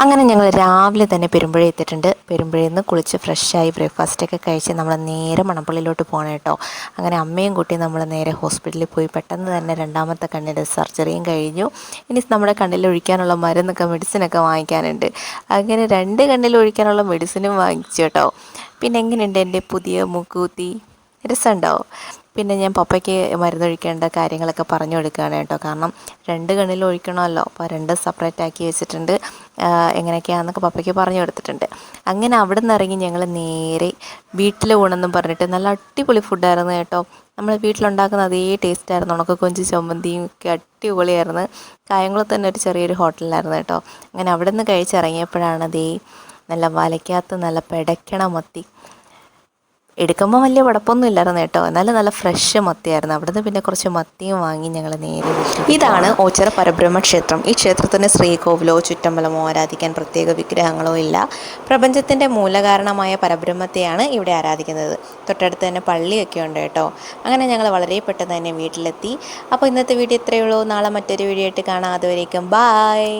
അങ്ങനെ ഞങ്ങൾ രാവിലെ തന്നെ പെരുമ്പുഴ എത്തിയിട്ടുണ്ട്. പെരുമ്പുഴയിൽ നിന്ന് കുളിച്ച് ഫ്രഷായി ബ്രേക്ക്ഫാസ്റ്റൊക്കെ കഴിച്ച് നമ്മൾ നേരെ മണപ്പള്ളിയിലോട്ട് പോകണം കേട്ടോ. അങ്ങനെ അമ്മയും കുട്ടിയും നമ്മൾ നേരെ ഹോസ്പിറ്റലിൽ പോയി പെട്ടെന്ന് തന്നെ രണ്ടാമത്തെ കണ്ണിൻ്റെ സർജറിയും കഴിഞ്ഞു. ഇനി നമ്മുടെ കണ്ണിൽ ഒഴിക്കാനുള്ള മരുന്നൊക്കെ മെഡിസിനൊക്കെ വാങ്ങിക്കാനുണ്ട്. അങ്ങനെ 2 കണ്ണിൽ ഒഴിക്കാനുള്ള മെഡിസിനും വാങ്ങിച്ചു കേട്ടോ. പിന്നെ എങ്ങനെയുണ്ട് എൻ്റെ പുതിയ മൂക്കുകുത്തി? രസമുണ്ടോ? പിന്നെ ഞാൻ പപ്പയ്ക്ക് മരുന്നൊഴിക്കേണ്ട കാര്യങ്ങളൊക്കെ പറഞ്ഞു കൊടുക്കുകയാണ് കേട്ടോ. കാരണം 2 കണ്ണിൽ ഒഴിക്കണമല്ലോ, അപ്പോൾ 2 സെപ്പറേറ്റ് ആക്കി വെച്ചിട്ടുണ്ട്. എങ്ങനെയൊക്കെയാണെന്നൊക്കെ പപ്പയ്ക്ക് പറഞ്ഞു കൊടുത്തിട്ടുണ്ട്. അങ്ങനെ അവിടെ നിന്ന് ഇറങ്ങി ഞങ്ങൾ നേരെ വീട്ടിൽ ഊണെന്നും പറഞ്ഞിട്ട് നല്ല അടിപൊളി ഫുഡായിരുന്നു കേട്ടോ. നമ്മൾ വീട്ടിലുണ്ടാക്കുന്ന അതേ ടേസ്റ്റായിരുന്നു. ഉണക്കക്കൊഞ്ച് ചമ്മന്തിയും ഒക്കെ അടിപൊളിയായിരുന്നു. കായംകുളത്ത് തന്നെ ഒരു ചെറിയൊരു ഹോട്ടലിലായിരുന്നു കേട്ടോ. അങ്ങനെ അവിടെ നിന്ന് കഴിച്ചിറങ്ങിയപ്പോഴാണ് നല്ല വലയ്ക്കകത്ത് നല്ല പിടയ്ക്കണ മത്തി. എടുക്കുമ്പോൾ വലിയ കുഴപ്പമൊന്നും ഇല്ലായിരുന്നു കേട്ടോ. എന്നാലും നല്ല ഫ്രഷ് മത്തിയായിരുന്നു. അവിടുന്ന് പിന്നെ കുറച്ച് മത്തിയും വാങ്ങി ഞങ്ങൾ നേരെ വീട്ടിൽ. ഇതാണ് ഓച്ചിറ പരബ്രഹ്മ ക്ഷേത്രം. ഈ ക്ഷേത്രത്തിന് ശ്രീകോവിലോ ചുറ്റമ്പലമോ ആരാധിക്കാൻ പ്രത്യേക വിഗ്രഹങ്ങളോ ഇല്ല. പ്രപഞ്ചത്തിൻ്റെ മൂലകാരണമായ പരബ്രഹ്മത്തെയാണ് ഇവിടെ ആരാധിക്കുന്നത്. തൊട്ടടുത്ത് തന്നെ പള്ളിയൊക്കെ ഉണ്ട് കേട്ടോ. അങ്ങനെ ഞങ്ങൾ വളരെ പെട്ടെന്ന് തന്നെ വീട്ടിലെത്തി. അപ്പോൾ ഇന്നത്തെ വീഡിയോ ഇത്രയേ ഉള്ളൂ. നാളെ മറ്റൊരു വീഡിയോ ആയിട്ട് കാണാം. അതുവരേക്കും ബായ്.